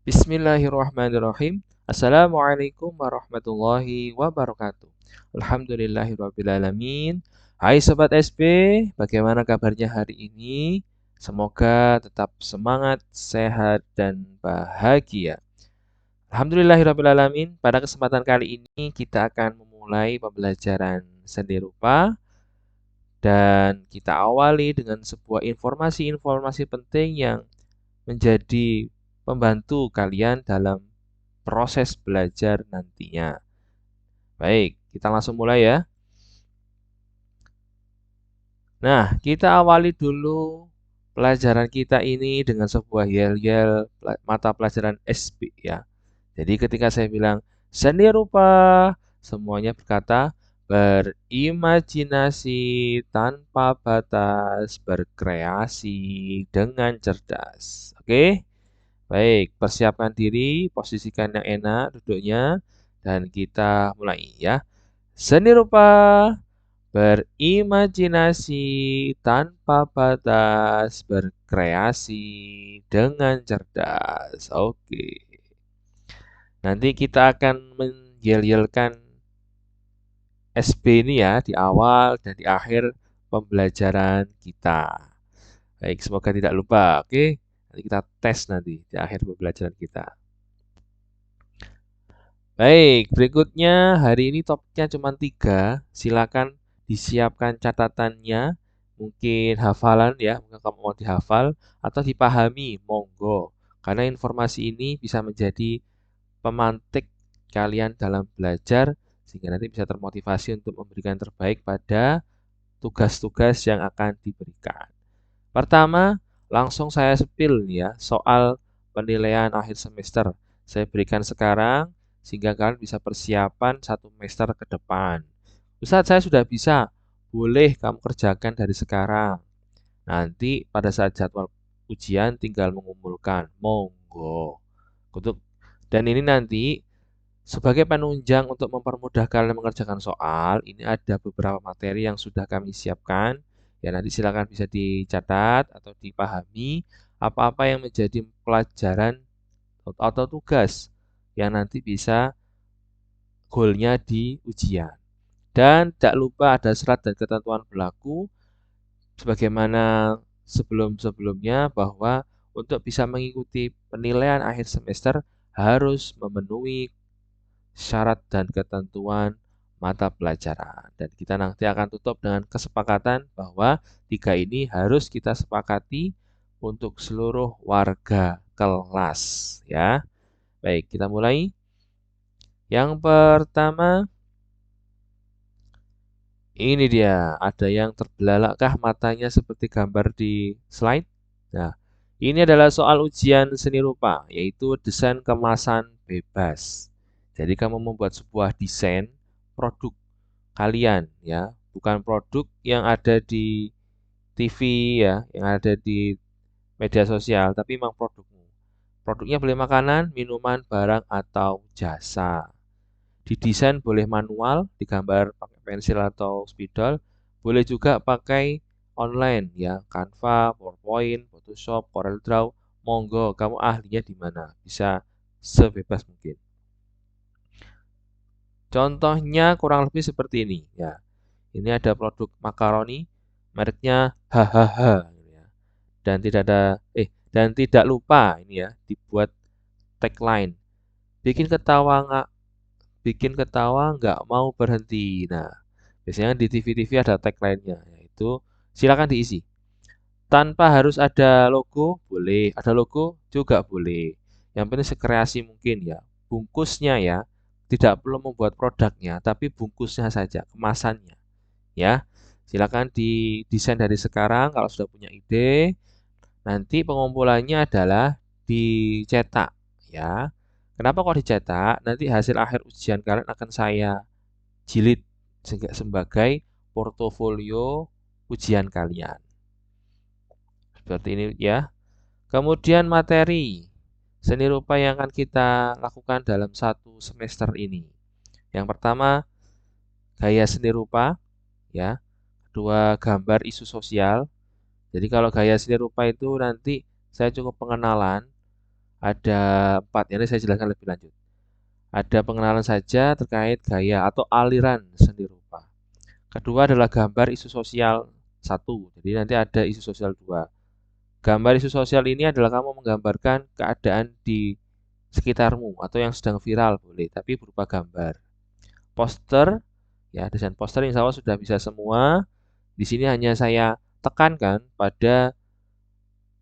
Bismillahirrahmanirrahim. Assalamualaikum warahmatullahi wabarakatuh. Alhamdulillahirrabbilalamin. Hai Sobat SB, bagaimana kabarnya hari ini? Semoga tetap semangat, sehat, dan bahagia. Alhamdulillahirrabbilalamin. Pada kesempatan kali ini kita akan memulai pembelajaran seni rupa dan kita awali dengan sebuah informasi-informasi penting yang menjadi pembantu kalian dalam proses belajar nantinya. Baik, kita langsung mulai ya. Nah, kita awali dulu pelajaran kita ini dengan sebuah yel-yel mata pelajaran SB ya. Jadi ketika saya bilang seni rupa, semuanya berkata berimajinasi tanpa batas, berkreasi dengan cerdas. Oke? Baik, persiapkan diri, posisikan yang enak duduknya, dan kita mulai ya. Seni rupa, berimajinasi tanpa batas, berkreasi dengan cerdas. Oke, nanti kita akan menggel-gelkan SB ini ya di awal dan di akhir pembelajaran kita. Baik, semoga tidak lupa. Oke, nanti kita tes nanti di akhir pembelajaran kita. Baik, berikutnya hari ini topiknya cuma 3. Silakan disiapkan catatannya, mungkin hafalan ya, mungkin kamu mau dihafal atau dipahami, monggo. Karena informasi ini bisa menjadi pemantik kalian dalam belajar sehingga nanti bisa termotivasi untuk memberikan terbaik pada tugas-tugas yang akan diberikan. Pertama, langsung saya spill nih ya, soal penilaian akhir semester. Saya berikan sekarang sehingga kalian bisa persiapan 1 semester ke depan. Ustadz, saya sudah bisa. Boleh kamu kerjakan dari sekarang. Nanti pada saat jadwal ujian tinggal mengumpulkan. Monggo. Untuk dan ini nanti sebagai penunjang untuk mempermudah kalian mengerjakan soal, ini ada beberapa materi yang sudah kami siapkan. Ya, nanti silakan bisa dicatat atau dipahami apa-apa yang menjadi pelajaran atau tugas yang nanti bisa goalnya di ujian. Dan tidak lupa ada syarat dan ketentuan berlaku sebagaimana sebelum-sebelumnya bahwa untuk bisa mengikuti penilaian akhir semester harus memenuhi syarat dan ketentuan mata pelajaran. Dan kita nanti akan tutup dengan kesepakatan bahwa 3 ini harus kita sepakati untuk seluruh warga kelas ya. Baik, kita mulai. Yang pertama, ini dia. Ada yang terbelalakkah matanya seperti gambar di slide? Nah, ini adalah soal ujian seni rupa, yaitu desain kemasan bebas. Jadi kamu membuat sebuah desain produk kalian ya, bukan produk yang ada di TV ya, yang ada di media sosial, tapi memang produkmu. Produknya boleh makanan, minuman, barang, atau jasa. Didesain boleh manual, digambar pakai pensil atau spidol, boleh juga pakai online ya, Canva, PowerPoint, Photoshop, CorelDRAW. Monggo, kamu ahlinya di mana? Bisa sebebas mungkin. Contohnya kurang lebih seperti ini ya. Ini ada produk makaroni, mereknya hahaha gitu ya. Dan tidak lupa ini ya, dibuat tagline. Bikin ketawa nggak mau berhenti. Nah, biasanya di TV-TV ada tagline-nya, yaitu silakan diisi. Tanpa harus ada logo, boleh. Ada logo juga boleh. Yang penting sekreasi mungkin ya. Bungkusnya ya, tidak perlu membuat produknya, tapi bungkusnya saja, kemasannya. Ya, silakan didesain dari sekarang kalau sudah punya ide. Nanti pengumpulannya adalah dicetak ya. Kenapa kok dicetak? Nanti hasil akhir ujian kalian akan saya jilid sebagai portofolio ujian kalian. Seperti ini ya. Kemudian materi seni rupa yang akan kita lakukan dalam 1 semester ini. Yang pertama, gaya seni rupa ya. Kedua, gambar isu sosial. Jadi kalau gaya seni rupa itu nanti saya cukup pengenalan. Ada 4, ini saya jelaskan lebih lanjut. Ada pengenalan saja terkait gaya atau aliran seni rupa. Kedua adalah gambar isu sosial 1. Jadi nanti ada isu sosial 2. Gambar isu sosial ini adalah kamu menggambarkan keadaan di sekitarmu atau yang sedang viral boleh, tapi berupa gambar. Poster, ya desain poster insya Allah sudah bisa semua. Di sini hanya saya tekankan pada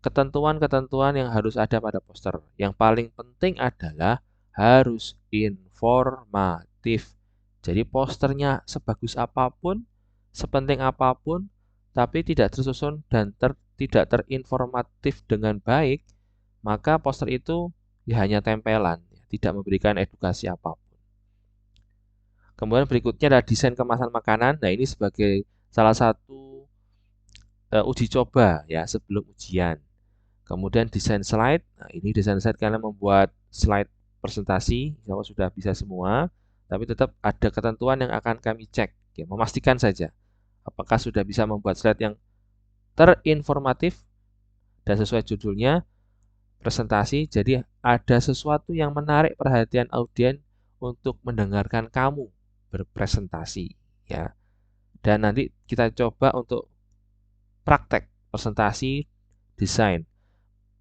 ketentuan-ketentuan yang harus ada pada poster. Yang paling penting adalah harus informatif. Jadi posternya sebagus apapun, sepenting apapun, tapi tidak tersusun dan tidak terinformatif dengan baik, maka poster itu ya hanya tempelan, tidak memberikan edukasi apapun. Kemudian berikutnya adalah desain kemasan makanan. Nah, ini sebagai salah satu uji coba ya sebelum ujian. Kemudian desain slide. Nah, ini desain slide kalian membuat slide presentasi, insya Allah sudah bisa semua. Tapi tetap ada ketentuan yang akan kami cek. Ya, memastikan saja apakah sudah bisa membuat slide yang terinformatif dan sesuai judulnya presentasi. Jadi ada sesuatu yang menarik perhatian audiens untuk mendengarkan kamu berpresentasi, ya. Dan nanti kita coba untuk praktek presentasi desain.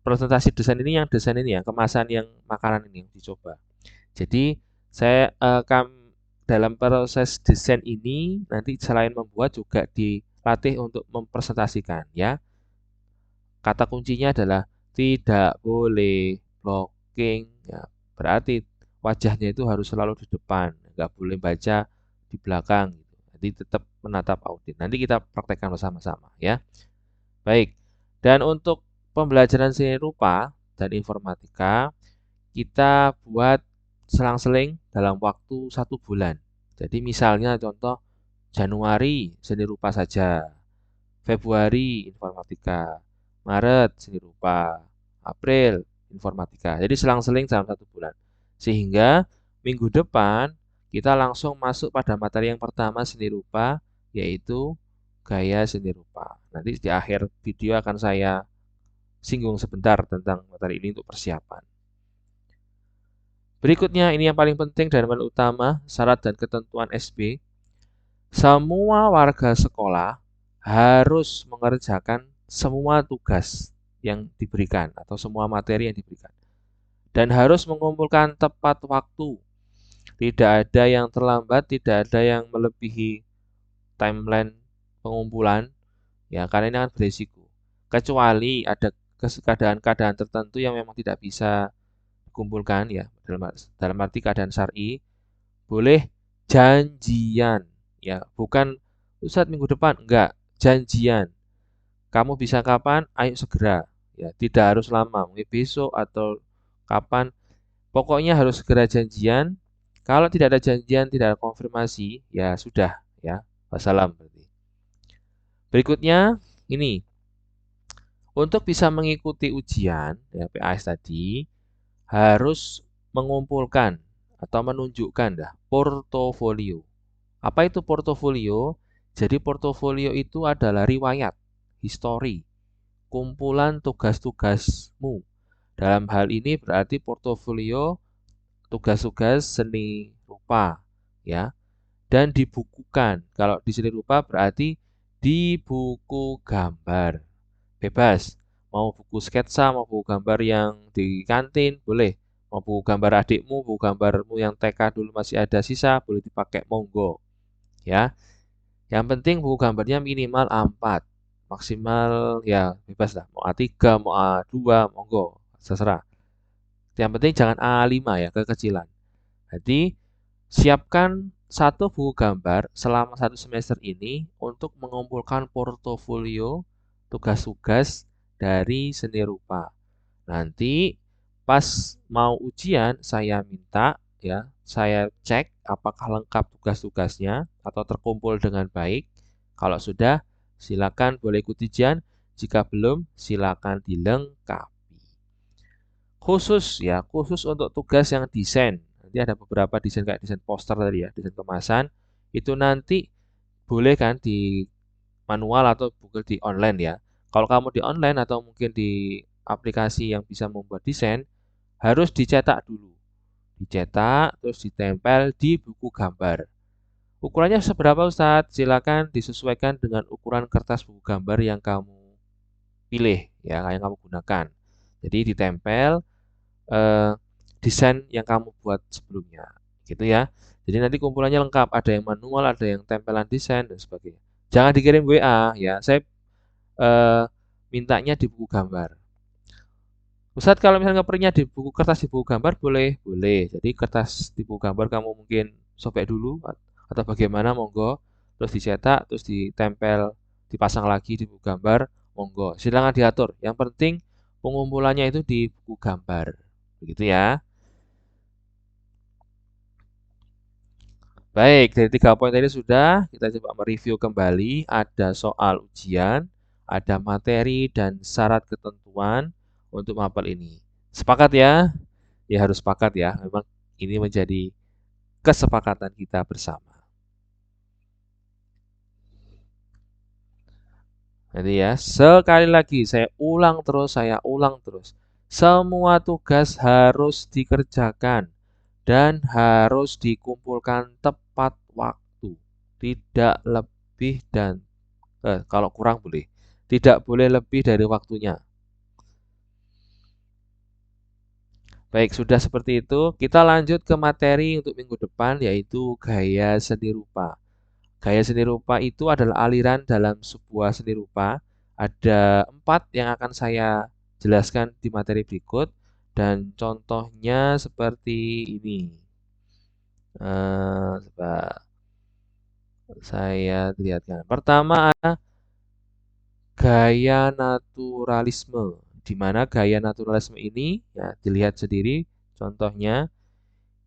Presentasi desain ini yang desain ini ya, kemasan yang makanan ini yang dicoba. Jadi saya dalam proses desain ini nanti selain membuat juga dilatih untuk mempresentasikan ya. Kata kuncinya adalah tidak boleh blocking ya. Berarti wajahnya itu harus selalu di depan, nggak boleh baca di belakang gitu. Jadi tetap menatap audiens. Nanti kita praktekkan bersama-sama ya. Baik. Dan untuk pembelajaran seni rupa dan informatika, kita buat selang-seling dalam waktu 1 bulan. Jadi misalnya contoh Januari seni rupa saja, Februari informatika, Maret seni rupa, April informatika. Jadi selang-seling dalam 1 bulan. Sehingga minggu depan kita langsung masuk pada materi yang pertama seni rupa, yaitu gaya seni rupa. Nanti di akhir video akan saya singgung sebentar tentang materi ini untuk persiapan. Berikutnya, ini yang paling penting dan paling utama, syarat dan ketentuan SB. Semua warga sekolah harus mengerjakan semua tugas yang diberikan atau semua materi yang diberikan. Dan harus mengumpulkan tepat waktu. Tidak ada yang terlambat, tidak ada yang melebihi timeline pengumpulan, ya karena ini akan beresiko. Kecuali ada keadaan-keadaan tertentu yang memang tidak bisa dikumpulkan ya dalam arti keadaan syar'i, boleh janjian ya, bukan Ustadz minggu depan, enggak, janjian. Kamu bisa kapan? Ayo segera. Ya, tidak harus lama, mungkin besok atau kapan. Pokoknya harus segera janjian. Kalau tidak ada janjian, tidak ada konfirmasi, ya sudah ya. Wassalam berarti. Berikutnya ini untuk bisa mengikuti ujian ya PAS tadi harus mengumpulkan atau menunjukkan portofolio. Apa itu portofolio? Jadi portofolio itu adalah riwayat, histori, kumpulan tugas-tugasmu. Dalam hal ini berarti portofolio tugas-tugas seni rupa ya, dan dibukukan. Kalau di seni rupa berarti di buku gambar. Bebas. Mau buku sketsa, mau buku gambar yang di kantin, boleh. Mau buku gambar adikmu, buku gambarmu yang TK dulu masih ada sisa, boleh dipakai, monggo. Ya. Yang penting buku gambarnya minimal A4. Maksimal ya bebas lah. Mau A3, mau A2, monggo. Terserah. Yang penting jangan A5 ya, kekecilan. Jadi siapkan satu buku gambar selama 1 semester ini untuk mengumpulkan portofolio tugas-tugas dari seni rupa. Nanti pas mau ujian saya minta ya, saya cek apakah lengkap tugas-tugasnya atau terkumpul dengan baik. Kalau sudah, silakan boleh ikut ujian. Jika belum, silakan dilengkapi. Khusus untuk tugas yang desain. Nanti ada beberapa desain kayak desain poster tadi ya, desain kemasan. Itu nanti boleh kan di manual atau Google di online ya. Kalau kamu di online atau mungkin di aplikasi yang bisa membuat desain, harus dicetak dulu. Dicetak, terus ditempel di buku gambar. Ukurannya seberapa Ustadz? Silakan disesuaikan dengan ukuran kertas buku gambar yang kamu pilih, ya, yang kamu gunakan. Jadi ditempel eh, desain yang kamu buat sebelumnya, gitu ya. Jadi nanti kumpulannya lengkap, ada yang manual, ada yang tempelan desain dan sebagainya. Jangan dikirim WA, ya. Saya eh, mintanya di buku gambar. Ustadz kalau misalnya printnya di buku kertas di buku gambar boleh, boleh. Jadi kertas di buku gambar kamu mungkin sobek dulu atau bagaimana monggo, terus dicetak, terus ditempel, dipasang lagi di buku gambar, monggo. Silakan diatur. Yang penting pengumpulannya itu di buku gambar. Begitu ya. Baik, dari 3 poin tadi sudah, kita coba mereview kembali. Ada soal ujian, ada materi dan syarat ketentuan untuk mapel ini. Sepakat ya? Ya harus sepakat ya. Memang ini menjadi kesepakatan kita bersama. Jadi ya, sekali lagi saya ulang terus. Semua tugas harus dikerjakan dan harus dikumpulkan tepat waktu. Tidak lebih dan kalau kurang boleh. Tidak boleh lebih dari waktunya. Baik, sudah seperti itu. Kita lanjut ke materi untuk minggu depan yaitu gaya seni rupa. Gaya seni rupa itu adalah aliran dalam sebuah seni rupa. Ada 4 yang akan saya jelaskan di materi berikut dan contohnya seperti ini. Coba saya lihatkan. Pertama ada gaya naturalisme, di mana gaya naturalisme ini ya dilihat sendiri contohnya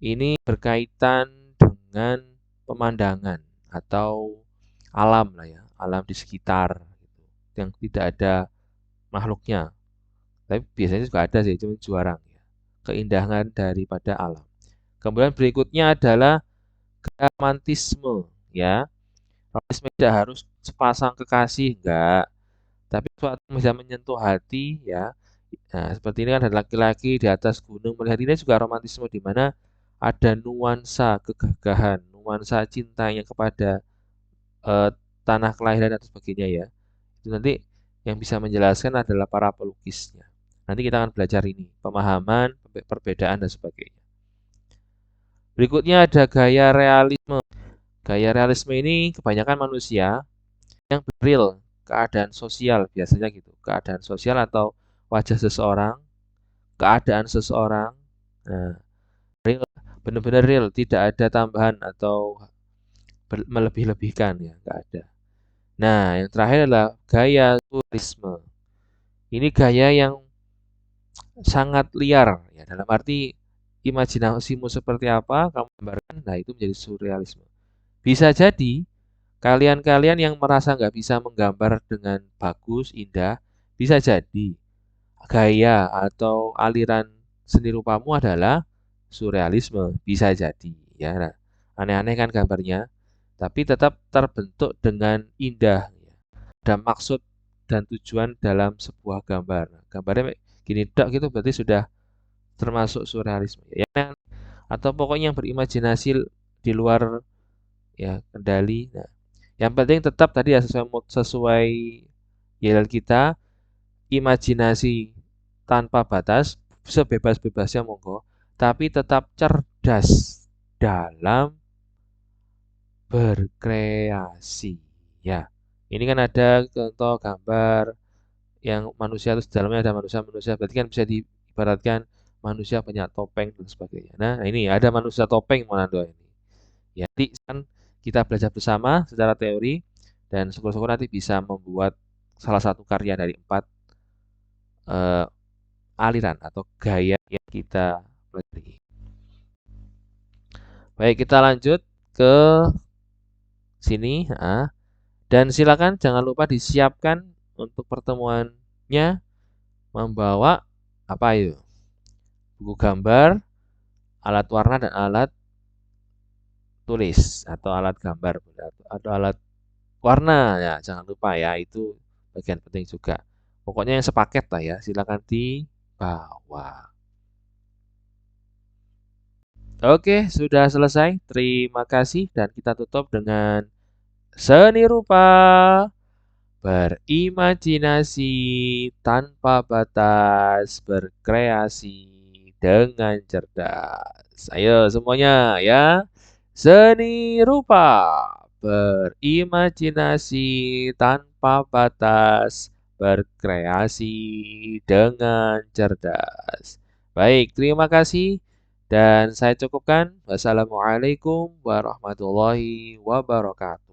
ini berkaitan dengan pemandangan atau alam lah ya, alam di sekitar gitu, yang tidak ada makhluknya. Tapi biasanya juga ada sih, cuma jarang ya. Keindahan daripada alam. Kemudian berikutnya adalah romantisme ya. Romantisme tidak harus sepasang kekasih enggak, tapi suatu yang bisa menyentuh hati ya. Nah, seperti ini kan ada laki-laki di atas gunung melihat ini juga romantisme di mana ada nuansa kegagahan, nuansa cintanya kepada eh, tanah kelahiran dan sebagainya ya. Itu nanti yang bisa menjelaskan adalah para pelukisnya. Nanti kita akan belajar ini, pemahaman, perbedaan dan sebagainya. Berikutnya ada gaya realisme. Gaya realisme ini kebanyakan manusia yang real, keadaan sosial biasanya gitu. Keadaan sosial atau wajah seseorang, keadaan seseorang. Nah, real, benar-benar real, tidak ada tambahan atau melebih-lebihkan ya, nggak ada. Nah, yang terakhir adalah gaya surrealisme. Ini gaya yang sangat liar ya, dalam arti imajinasimu seperti apa kamu gambarkan, nah itu menjadi surrealisme. Bisa jadi kalian-kalian yang merasa nggak bisa menggambar dengan bagus, indah, bisa jadi gaya atau aliran seni rupamu adalah surrealisme, bisa jadi ya. Nah, aneh-aneh kan gambarnya, tapi tetap terbentuk dengan indah ya. Ada maksud dan tujuan dalam sebuah gambar. Nah, gambarnya gini dok gitu berarti sudah termasuk surrealisme ya. Atau pokoknya yang berimajinasi di luar ya kendali. Nah, yang penting tetap tadi ya sesuai yel kita, imajinasi tanpa batas, sebebas-bebasnya monggo, tapi tetap cerdas dalam berkreasi. Ya, ini kan ada contoh gambar yang manusia terus di dalamnya ada manusia-manusia, berarti kan bisa diibaratkan manusia punya topeng dan sebagainya. Nah, ini ada manusia topeng Monando ini. Ya, nanti kan kita belajar bersama secara teori dan syukur-syukur nanti bisa membuat salah satu karya dari 4 eh, aliran atau gaya yang kita pelajari. Baik, kita lanjut ke sini. Dan silakan jangan lupa disiapkan untuk pertemuannya membawa apa itu? Buku gambar, alat warna dan alat tulis atau alat gambar atau alat warna ya jangan lupa ya itu bagian penting juga. Pokoknya yang sepaket lah ya silakan dibawa. Oke, sudah selesai. Terima kasih dan kita tutup dengan seni rupa. Berimajinasi tanpa batas, berkreasi dengan cerdas. Ayo semuanya ya. Seni rupa, berimajinasi tanpa batas, berkreasi dengan cerdas. Baik, terima kasih dan saya cukupkan. Wassalamualaikum warahmatullahi wabarakatuh.